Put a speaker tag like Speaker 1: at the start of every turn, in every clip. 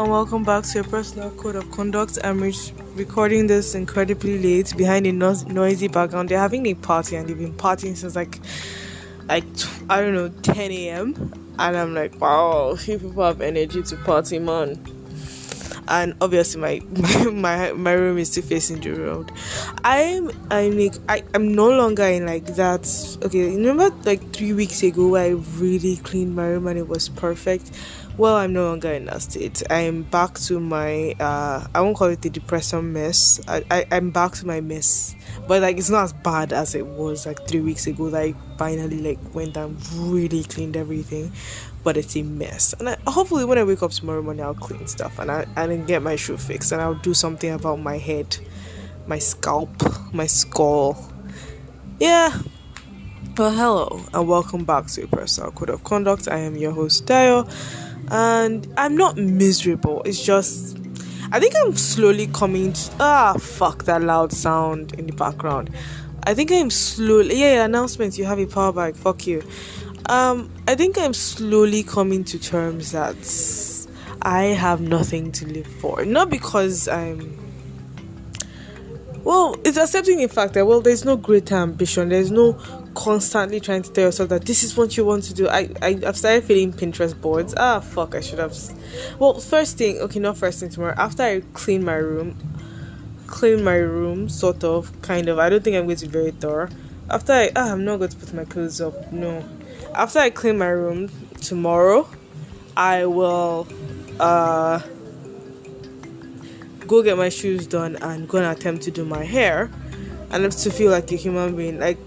Speaker 1: and welcome back to your personal code of conduct. I'm recording this incredibly late behind a noisy background. They're having a party and they've been partying since I don't know 10 a.m. and I'm like, wow, few people have energy to party, man. And obviously my room is still facing the road. I'm no longer in like that. Okay, remember like 3 weeks ago where I really cleaned my room and it was perfect? Well, I'm no longer in that state. I am back to my I won't call it the depression mess. I'm back to my mess, but like it's not as bad as it was like 3 weeks ago. Like finally like went and really cleaned everything, but it's a mess. And hopefully when I wake up tomorrow morning, I'll clean stuff and then get my shoe fixed and I'll do something about my head, my scalp, my skull. Yeah. Well, hello and welcome back to a personal code of conduct. I am your host Dio, and I'm not miserable. It's just I think I'm slowly coming to, fuck that loud sound in the background. I think I'm slowly announcement, you have a power bag, fuck you. I think I'm slowly coming to terms that I have nothing to live for. Not because it's accepting the fact that, there's no greater ambition. There's no constantly trying to tell yourself that this is what you want to do. I've started feeling Pinterest boards. I should have. Not first thing tomorrow. After I clean my room, sort of, kind of. I don't think I'm going to be very thorough. I'm not going to put my clothes up. No. After I clean my room tomorrow, I will go get my shoes done and go and attempt to do my hair and have to feel like a human being. Like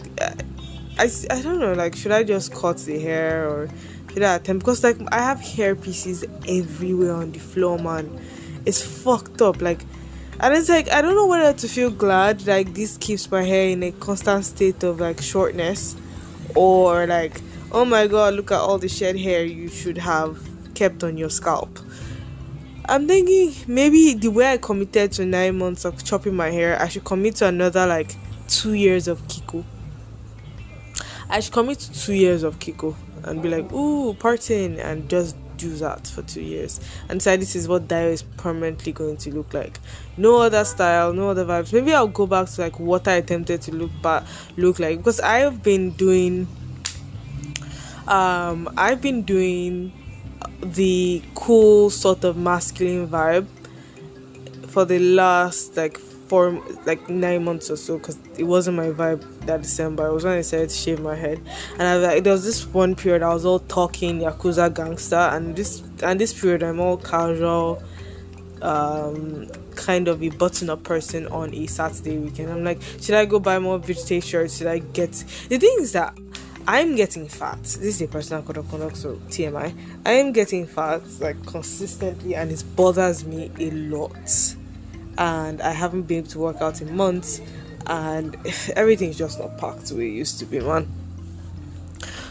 Speaker 1: I don't know, like should I just cut the hair or should I attempt, because like I have hair pieces everywhere on the floor, man. It's fucked up, like, and it's like I don't know whether to feel glad like this keeps my hair in a constant state of like shortness, or like, oh my god, look at all the shed hair you should have kept on your scalp. I'm thinking maybe the way I committed to 9 months of chopping my hair, I should commit to another like 2 years of Kiko. I should commit to 2 years of Kiko and be like, ooh, partying, and just do that for 2 years and say this is what Dio is permanently going to look like. No other style, no other vibes. Maybe I'll go back to like what I attempted to look like, because I've been doing the cool sort of masculine vibe for the last 9 months or so, because it wasn't my vibe that December. It was when I decided to shave my head, and there was this one period I was all talking Yakuza gangster, and this period I'm all casual, kind of a button-up person on a Saturday weekend. I'm like, should I go buy more vintage shirts? Should I get... The thing is that I'm getting fat. This is a personal code of conduct, so TMI. I am getting fat like consistently, and it bothers me a lot. And I haven't been able to work out in months, and everything's just not packed the way it used to be, man.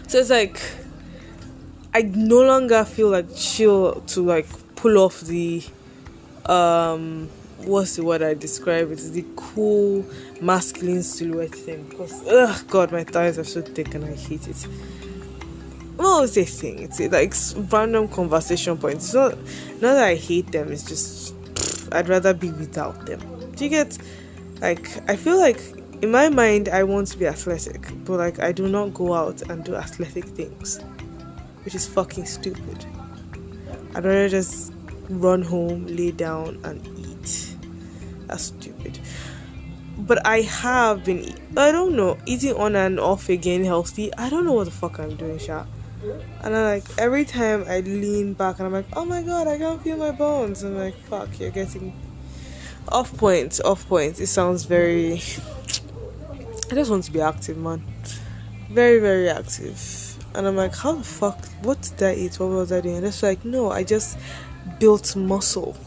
Speaker 1: So it's like I no longer feel like chill to like pull off the what's the word I describe it? It's the cool masculine silhouette thing, because god, my thighs are so thick and I hate it. Well, it's a thing. It's like random conversation points. It's not that I hate them. It's just I'd rather be without them. Do you get? Like, I feel like in my mind I want to be athletic, but like I do not go out and do athletic things, which is fucking stupid. I'd rather just run home, lay down and eat. That's stupid. But I have been, eating on and off again healthy. I don't know what the fuck I'm doing, Sha. And I like, every time I lean back and I'm like, oh my god, I can't feel my bones. I'm like, fuck, you're getting off point. It sounds very... I just want to be active, man. Very, very active. And I'm like, how the fuck, what did I eat? What was I doing? And it's like, no, I just built muscle.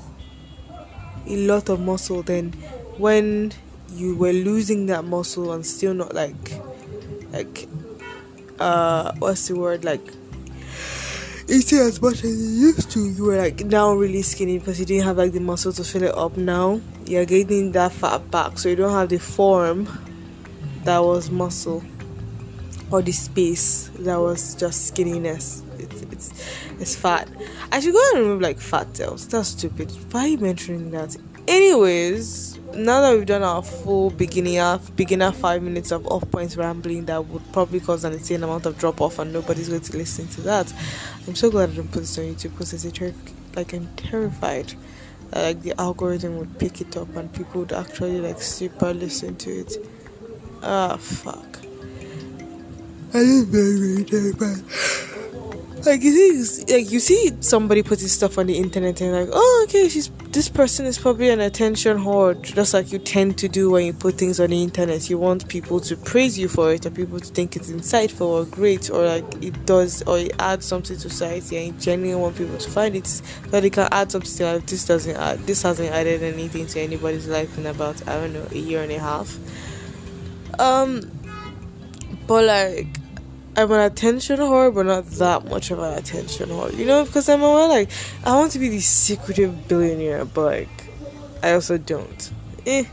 Speaker 1: A lot of muscle. Then when you were losing that muscle and still not what's the word, like eating as much as you used to, you were like now really skinny because you didn't have like the muscle to fill it up. Now you're getting that fat back, so you don't have the form that was muscle. or the space that was just skinniness. It's fat. I should go and remove like fat cells. That's stupid. Why are you mentioning that? Anyways, now that we've done our full beginner 5 minutes of off points rambling that would probably cause an insane amount of drop off and nobody's going to listen to that. I'm so glad I didn't put this on YouTube because I'm terrified that like the algorithm would pick it up and people would actually like super listen to it. Ah, fuck. I just very terrified. Like you see somebody putting stuff on the internet and like, oh, okay, this person is probably an attention hoard, just like you tend to do when you put things on the internet. You want people to praise you for it, or people to think it's insightful or great, or like it does, or it adds something to society, and you genuinely want people to find it so they can add something. Like, this hasn't added anything to anybody's life in about, I don't know, a year and a half. But like, I'm an attention whore, but not that much of an attention whore, because I'm aware, like, I want to be the secretive billionaire, but like, I also don't. The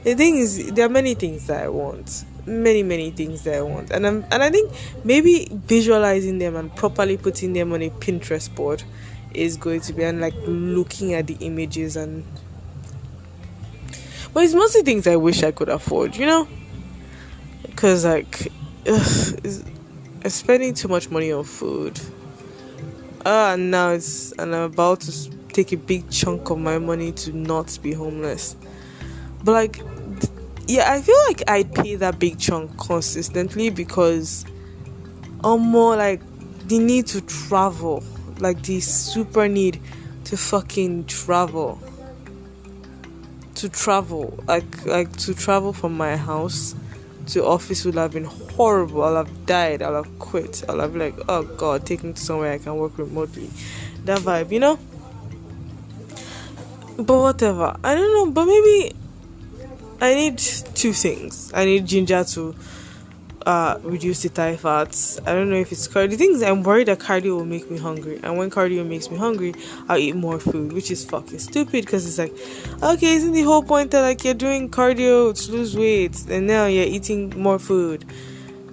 Speaker 1: thing is, there are many things that I want, many things that I want, and I think maybe visualizing them and properly putting them on a Pinterest board is going to be, and like looking at the images, but it's mostly things I wish I could afford, because like, I'm spending too much money on food. And now I'm about to take a big chunk of my money to not be homeless. But like, yeah, I feel like I pay that big chunk consistently because more like the need to travel, like the super need to fucking travel, like to travel from my house to office would have been horrible. I'll have died. I'll have quit. I'll have like, oh god, take me to somewhere I can work remotely. That vibe, But whatever. I don't know. But maybe I need two things. I need ginger to reduce the thigh fats. I don't know if it's cardio. The thing is, I'm worried that cardio will make me hungry, and when cardio makes me hungry, I'll eat more food, which is fucking stupid because it's like, okay, isn't the whole point that like you're doing cardio to lose weight and now you're eating more food?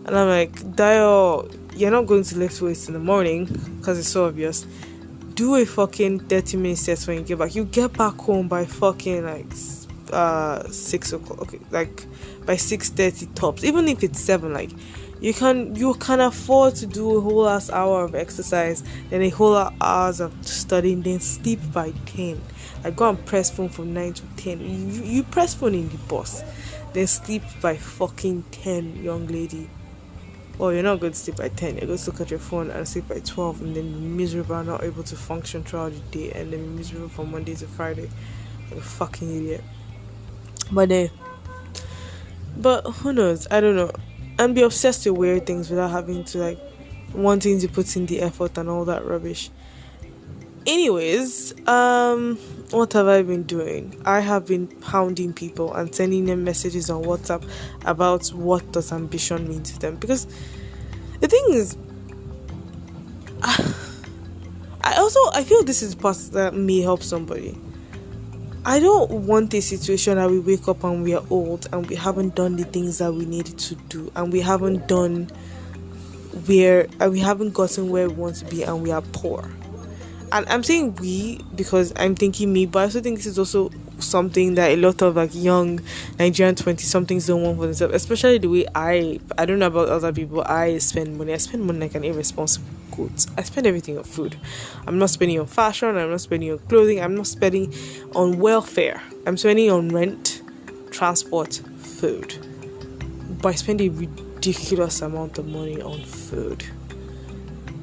Speaker 1: And I'm like, Dio, you're not going to lift weights in the morning because it's so obvious. Do a fucking 30-minute set when you get back. You get back home by fucking like 6 o'clock. Okay, like by 6:30 tops. Even if it's 7, like you can afford to do a whole ass hour of exercise, then a whole hours of studying, then sleep by 10. Like go and press phone from 9 to 10. You press phone in the bus, then sleep by fucking 10, young lady. Or you're not going to sleep by 10. You're going to look at your phone and sleep by 12, and then be miserable and not able to function throughout the day, and then be miserable from Monday to Friday. Like a fucking idiot. But who knows? I don't know. And be obsessed with weird things without having to like wanting to put in the effort and all that rubbish. Anyways, what have I been doing? I have been hounding people and sending them messages on WhatsApp about what does ambition mean to them. Because the thing is, I feel this is the part that may help somebody. I don't want a situation that we wake up and we are old and we haven't done the things that we needed to do, and we haven't gotten where we want to be, and we are poor. And I'm saying we because I'm thinking me, but I also think this is also something that a lot of like young Nigerian 20-somethings don't want for themselves, especially the way I don't know about other people. I spend money like an irresponsible goat. I spend everything on food. I'm not spending on fashion, I'm not spending on clothing, I'm not spending on welfare. I'm spending on rent, transport, food. But I spend a ridiculous amount of money on food.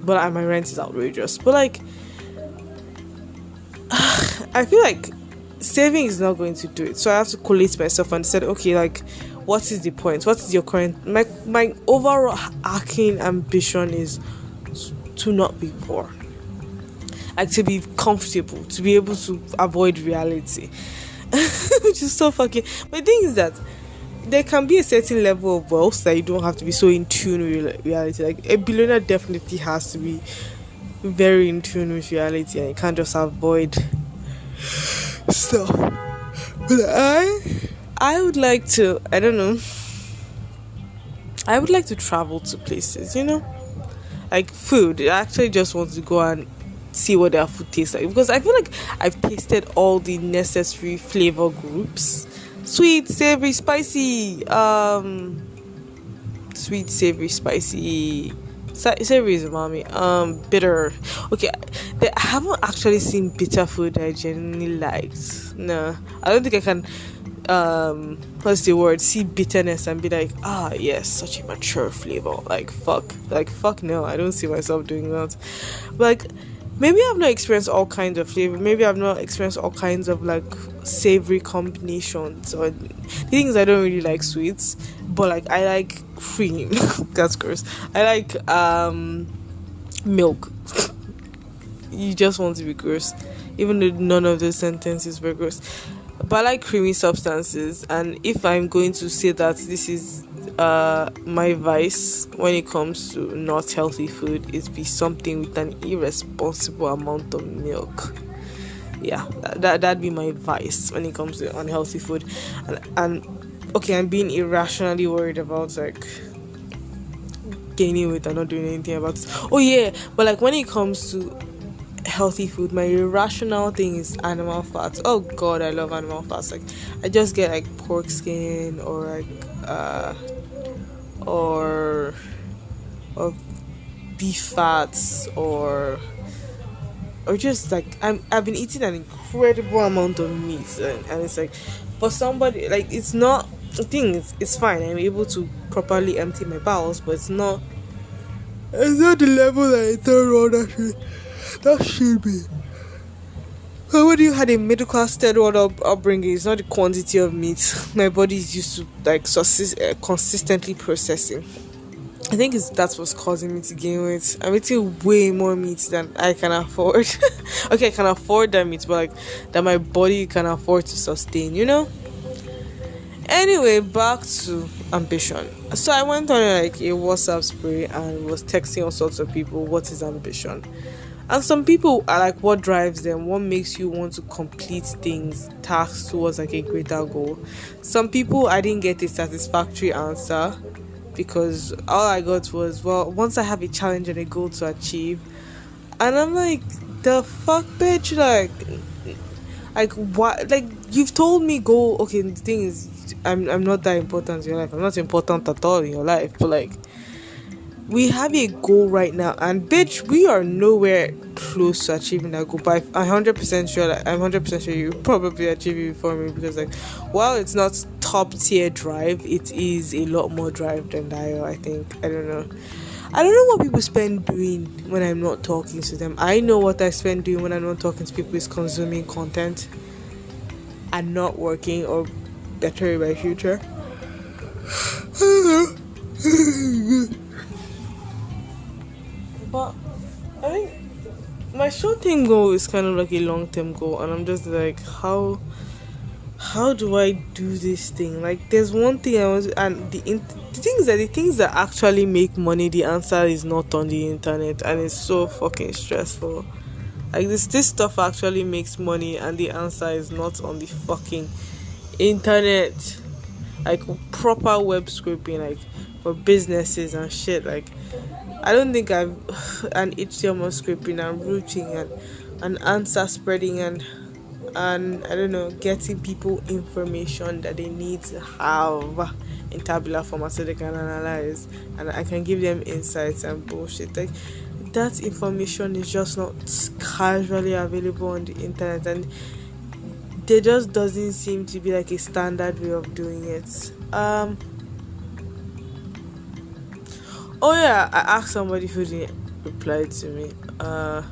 Speaker 1: But my rent is outrageous. But like, I feel like saving is not going to do it, so I have to collate myself and said, okay, like, what is the point? What is your current? My overall arcing ambition is to not be poor, like to be comfortable, to be able to avoid reality, which is so fucking. My thing is that there can be a certain level of wealth that you don't have to be so in tune with reality. Like a billionaire definitely has to be very in tune with reality, and you can't just avoid stuff. But I would like to, I don't know, I would like to travel to places, like food. I actually just want to go and see what their food tastes like, because I feel like I've tasted all the necessary flavor groups: sweet, savory, spicy. Sweet, savory, spicy. Savory is umami. Bitter. Okay, I haven't actually seen bitter food that I genuinely liked. No, I don't think I can. What's the word? See bitterness and be like, ah, yes, such a mature flavor. Like fuck. No, I don't see myself doing that. But like, maybe I've not experienced all kinds of flavor. Maybe I've not experienced all kinds of like savory combinations, or the things. I don't really like sweets, but like I like cream. That's gross. I like milk. You just want to be gross, even though none of those sentences were gross. But I like creamy substances, and if I'm going to say that this is my vice when it comes to not healthy food, is be something with an irresponsible amount of milk. Yeah, that'd be my vice when it comes to unhealthy food. And okay, I'm being irrationally worried about like gaining weight and not doing anything about it. Oh yeah, but like when it comes to healthy food, my irrational thing is animal fats. Oh god, I love animal fats. Like I just get like pork skin, or like or beef fats, or just like I've been eating an incredible amount of meat, and it's like, for somebody, like, it's not the thing, it's fine, I'm able to properly empty my bowels, but it's not the level that I thought that should be. But when you had a middle class third world upbringing, it's not the quantity of meat my body is used to like consistently processing. I think that's what's causing me to gain weight. I'm eating way more meat than I can afford. Okay, I can afford that meat, but like that my body can afford to sustain, Anyway, back to ambition. So I went on like a WhatsApp spree and was texting all sorts of people, what is ambition? And some people are like, what drives them? What makes you want to complete things, tasks towards like a greater goal? Some people, I didn't get a satisfactory answer, because all I got was, well, once I have a challenge and a goal to achieve. And I'm like, the fuck, bitch? Like what? Like, you've told me go. Okay, the thing is, I'm not that important in your life. I'm not important at all in your life. But like, we have a goal right now, and bitch, we are nowhere close to achieving that goal. But I'm 100% sure that I'm 100% sure you probably achieve it before me, because like, while it's not top tier drive, it is a lot more drive than that. I think. I don't know what people spend doing when I'm not talking to them. I know what I spend doing when I'm not talking to people is consuming content and not working or bettering my future. But I think my short-term goal is kind of like a long-term goal, and I'm just like, how do I do this thing? Like, there's one thing I was, and the things that actually make money, the answer is not on the internet, and it's so fucking stressful. Like, this stuff actually makes money, and the answer is not on the fucking internet. Like, proper web scraping, like, for businesses and shit. Like, I don't think I've an HTML scraping and routing and answer spreading and I don't know, getting people information that they need to have in tabular format so they can analyze, and I can give them insights and bullshit. Like, that information is just not casually available on the internet, and there just doesn't seem to be like a standard way of doing it. Oh yeah, I asked somebody who didn't reply to me. I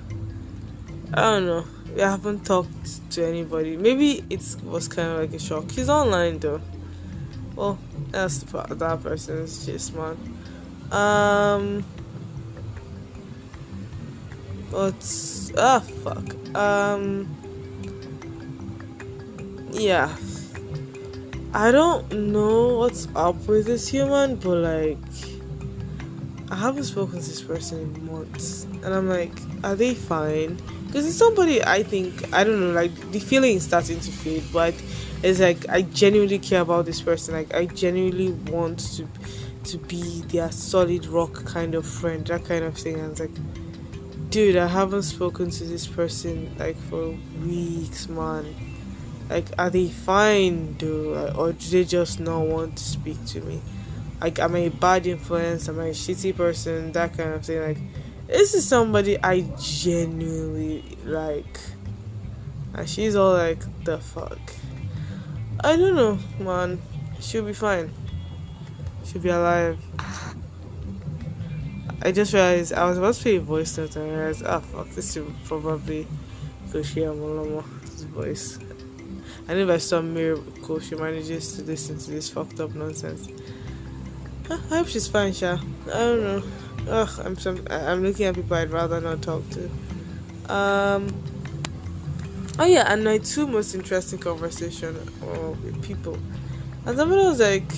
Speaker 1: don't know. I haven't talked to anybody. Maybe it was kind of like a shock. He's online though. Well, that's that person's just man. But fuck. Yeah. I don't know what's up with this human, but like, I haven't spoken to this person in months, and I'm like, are they fine? Because it's somebody I think, I don't know, like, the feeling is starting to fade, but it's like, I genuinely care about this person. Like, I genuinely want to to be their solid rock kind of friend, that kind of thing. And it's like, dude, I haven't spoken to this person like for weeks, man. Like, are they fine, though, or do they just not want to speak to me? Like, am I a bad influence? Am I a shitty person? That kind of thing. Like, this is somebody I genuinely like, and she's all like, the fuck. I don't know, man. She'll be fine. She'll be alive. I just realized I was about to play a voice note and I realized, fuck, this is probably Koshi Amolomo's voice. And if by some miracle she manages to listen to this fucked up nonsense, I hope she's fine, Sha. I don't know. I'm looking at people I'd rather not talk to. Oh yeah, and my two most interesting conversation with people. And somebody was like,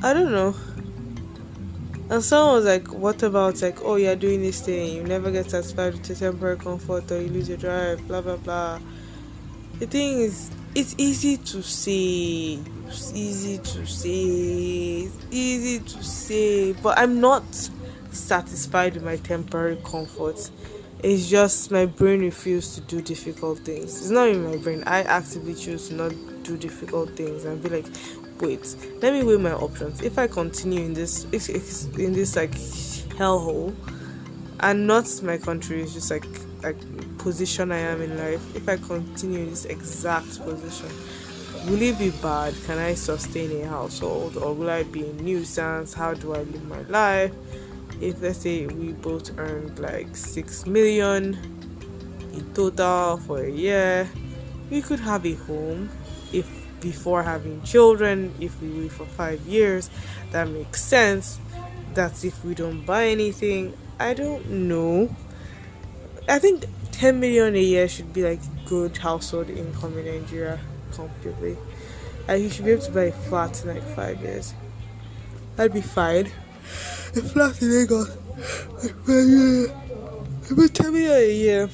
Speaker 1: I don't know. And someone was like, what about like, oh, you're doing this thing, you never get satisfied with your temporary comfort, or you lose your drive, blah blah blah. The thing is, it's easy to say, but I'm not satisfied with my temporary comfort. It's just my brain refuses to do difficult things. It's not in my brain. I actively choose to not do difficult things and be like, wait, let me weigh my options. If I continue in this like hellhole, and not my country, it's just like position I am in life. If I continue in this exact position, will it be bad? Can I sustain a household, or will I be a nuisance? How do I live my life? If let's say we both earned like 6 million in total for a year, we could have a home. If before having children, if we wait for 5 years, that makes sense. That's if we don't buy anything. I don't know. I think 10 million a year should be like good household income in Nigeria completely. Like, you should be able to buy a flat in like 5 years. That'd be fine. A flat in Lagos, about 10 million a year.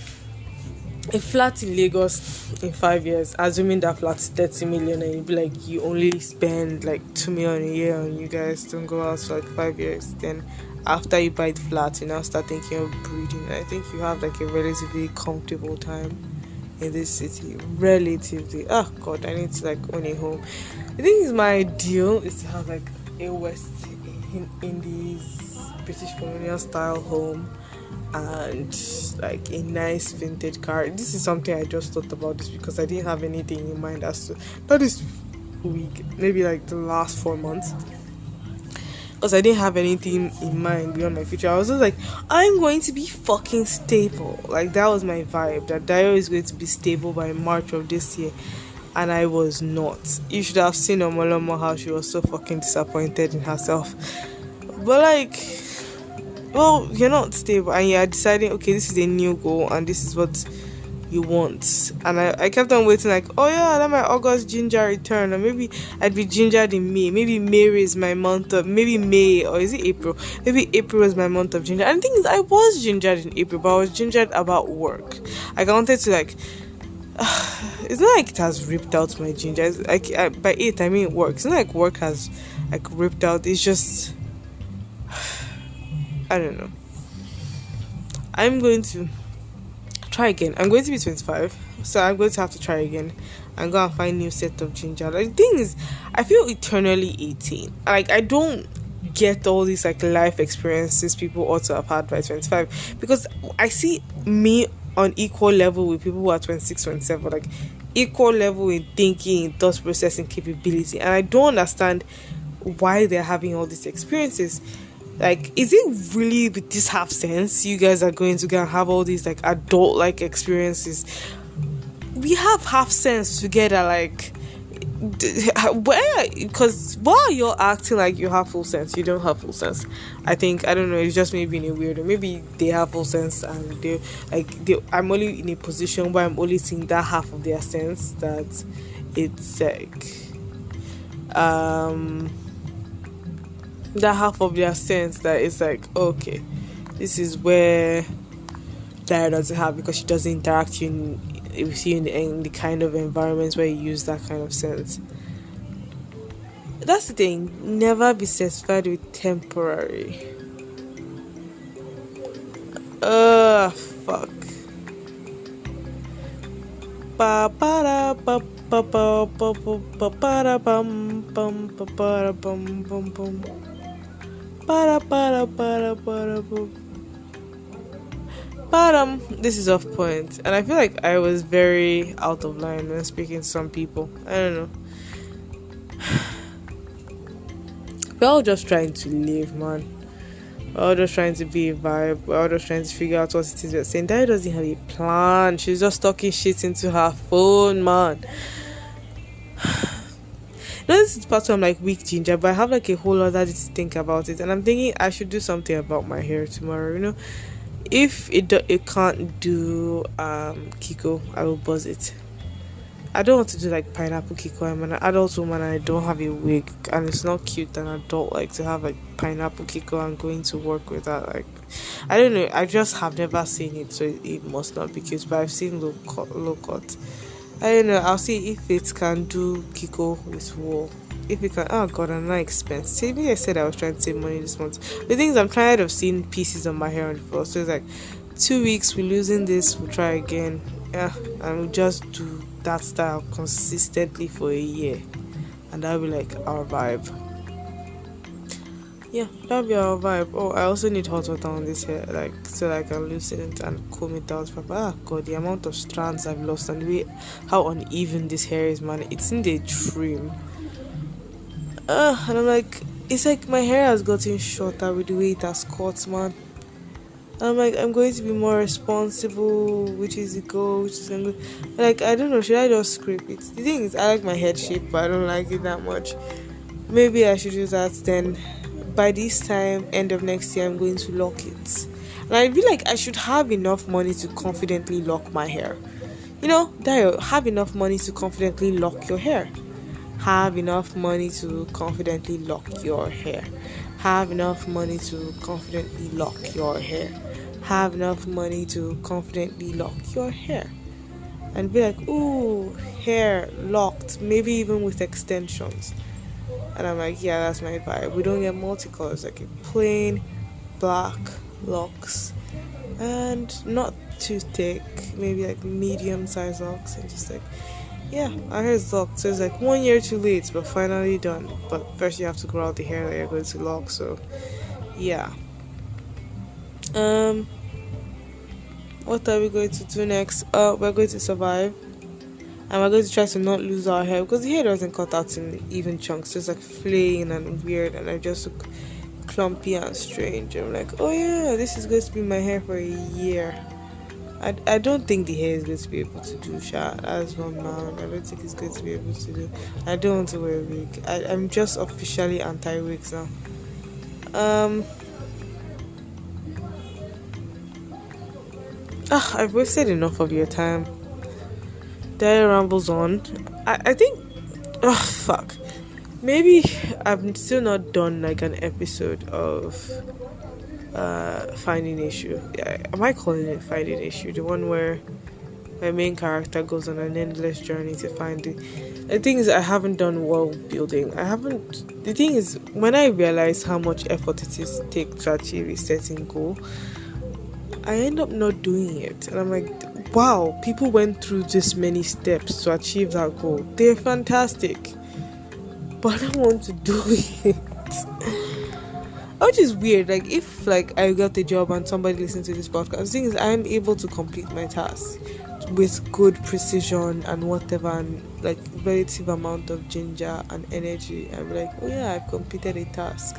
Speaker 1: A flat in Lagos in 5 years, assuming that flat is 30 million, and you'd be like, you only spend like 2 million a year and you guys don't go out for like 5 years. Then after you buy the flat, you now start thinking of breeding. I think you have like a relatively comfortable time in this city. Relatively. Oh god, I need to like own a home. I think it's my ideal is to have like a West Indies British colonial style home and like a nice vintage car. This is something I just thought about this because I didn't have anything in mind as to not this week, maybe like the last 4 months, because I didn't have anything in mind beyond my future. I was just like, I'm going to be fucking stable. Like, that was my vibe, that Dio is going to be stable by March of this year, and I was not. You should have seen Omolomo how she was so fucking disappointed in herself. But like, well, you're not stable and you're deciding, okay, this is a new goal and this is what you want. And I kept on waiting, like, oh yeah, let my August ginger return, or maybe I'd be gingered in May. Maybe May is my month of, maybe May, or is it April? Maybe April is my month of ginger. And the thing is, I was gingered in April, but I was gingered about work. Like, I wanted to like, it's not like it has ripped out my ginger. It's like, by it I mean work. It's not like work has like ripped out. It's just, I don't know. I'm going to try again. I'm going to be 25, so I'm going to have to try again and go and find new set of ginger. Like, the thing is, I feel eternally 18. Like, I don't get all these like life experiences people ought to have had by 25, because I see me on equal level with people who are 26, 27, like equal level in thinking, in thought processing capability, and I don't understand why they're having all these experiences. Like, is it really with this half sense you guys are going to go and have all these like adult like experiences? We have half sense together, like, where? Because while you're acting like you have full sense, you don't have full sense. I think, I don't know, it's just me being a weirdo. Maybe they have full sense and I'm only in a position where I'm only seeing that half of their sense, that it's like that half of their sense that it's like, okay, this is where Dara doesn't have, because she doesn't interact with you in the kind of environments where you use that kind of sense. That's the thing. Never be satisfied with temporary. Fuck. Pa para pa pa pa pa pa pa para pam pam pa para pam pam pam para pum. But this is off point, and I feel like I was very out of line when speaking to some people. I don't know. We're all just trying to live, man. We're all just trying to be a vibe. We're all just trying to figure out what it is we're saying. Daddy doesn't have a plan. She's just talking shit into her phone, man. Now this is part where I'm like weak ginger, but I have like a whole other day to think about it, and I'm thinking I should do something about my hair tomorrow. If it can't do Kiko, I will buzz it. I don't want to do like pineapple Kiko. I'm an adult woman and I don't have a wig, and it's not cute an adult like to have like pineapple Kiko and going to work with that. Like, I don't know. I just have never seen it, so it must not be cute. But I've seen low cut. I don't know. I'll see if it can do Kiko with wool. If it can, oh god, I'm not expensive. Maybe I said I was trying to save money this month. The thing is, I'm tired of seeing pieces of my hair on the floor. So it's like 2 weeks, we're losing this, we'll try again. Yeah, and we'll just do that style consistently for a year, and that'll be like our vibe. Yeah, that'll be our vibe. Oh, I also need hot water on this hair, like so that I can loosen it and comb it out proper. Ah god, the amount of strands I've lost and the way how uneven this hair is, man. It's in the trim. And I'm like, it's like my hair has gotten shorter with the way it has cut, man. I'm like, I'm going to be more responsible, which is the goal, which is good. Like, I don't know, should I just scrape it? The thing is, I like my head shape, but I don't like it that much. Maybe I should do that. Then by this time, end of next year, I'm going to lock it. And I feel like I should have enough money to confidently lock my hair. Dayo, have enough money to confidently lock your hair. Have enough money to confidently lock your hair. Have enough money to confidently lock your hair. Have enough money to confidently lock your hair. And be like, ooh, hair locked, maybe even with extensions. And I'm like, yeah, that's my vibe. We don't get multicolors, like a plain black locks. And not too thick, maybe like medium size locks, and just like, yeah, our hair is locked, so it's like 1 year too late, but finally done. But first you have to grow out the hair that you're going to lock, so yeah. What are we going to do next? We're going to survive, and we're going to try to not lose our hair, because the hair doesn't cut out in even chunks, so it's like flaying and weird, and I just look clumpy and strange. I'm like, oh yeah, this is going to be my hair for a year. I don't think the hair is going to be able to do as one man. I don't think it's going to be able to do. I don't want to wear a wig. I'm just officially anti-wigs now. I've wasted enough of your time. Diary rambles on. I think. Fuck. Maybe I'm still not done like an episode of Finding Issue. Yeah, am I calling it Finding Issue? The one where my main character goes on an endless journey to find it. The thing is, I haven't done world building. The thing is, when I realize how much effort it is to take to achieve a certain goal, I end up not doing it. And I'm like, wow, people went through this many steps to achieve that goal. They're fantastic. But I don't want to do it. Which is weird. Like, if like I got the job and somebody listens to this podcast, the thing is, I'm able to complete my task with good precision and whatever, and like relative amount of ginger and energy. I'm like, oh yeah, I've completed a task.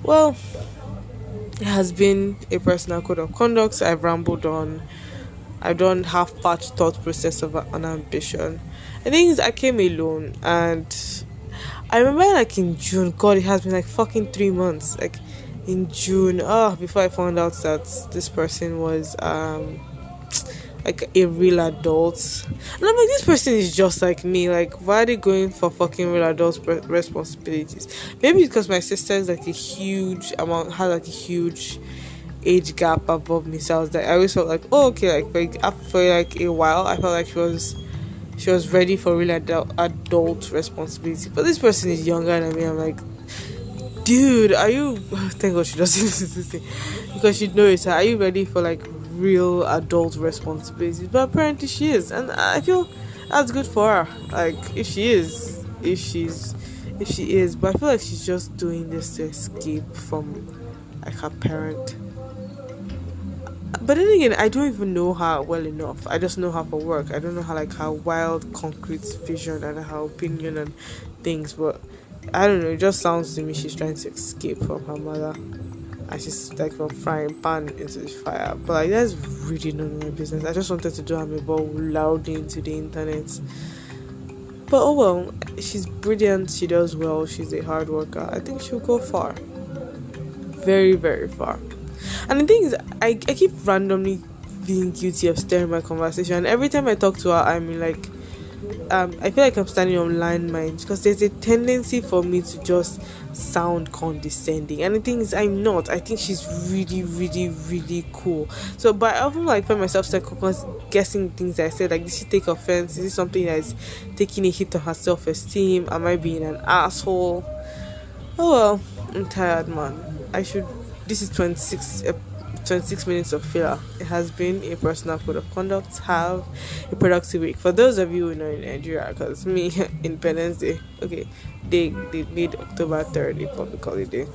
Speaker 1: Well, it has been a personal code of conduct. So I've rambled on. I've done half-part thought process of an ambition. The thing is, I came alone, and I remember like in June, god, it has been like fucking 3 months, like in June, before I found out that this person was like a real adult. And I'm like, this person is just like me. Like, why are they going for fucking real adult responsibilities? Maybe because my sister is like had like a huge age gap above me, so I always felt like, oh okay, like for like a while I felt like she was she was ready for real adult responsibility. But this person is younger than me. I'm like, dude, are you? Thank God she doesn't listen to this, because she'd know it. Are you ready for like real adult responsibilities? But apparently she is, and I feel that's good for her. Like if she is, if she is, but I feel like she's just doing this to escape from like her parent. But then again, I don't even know her well enough. I just know her for work. I don't know her like her wild, concrete vision and her opinion and things. But I don't know. It just sounds to me she's trying to escape from her mother, and she's like from frying pan into the fire. But like that's really none of my business. I just wanted to do her ball loudly into the internet. But oh well, she's brilliant. She does well. She's a hard worker. I think she'll go far, very very far. And the thing is, I keep randomly being guilty of steering my conversation. Every time I talk to her, I'm like, I feel like I'm standing on landmines, because there's a tendency for me to just sound condescending. And the thing is, I'm not. I think she's really, really, really cool. So, but I often like find myself guessing things I said. Like, did she take offense? Is this something that's taking a hit on her self-esteem? Am I being an asshole? Oh well, I'm tired, man. I should. This is 26 minutes of filler. It has been a personal code of conduct. Have a productive week. For those of you who know in Nigeria, because me, Independence Day, okay, they made October 3rd a public holiday.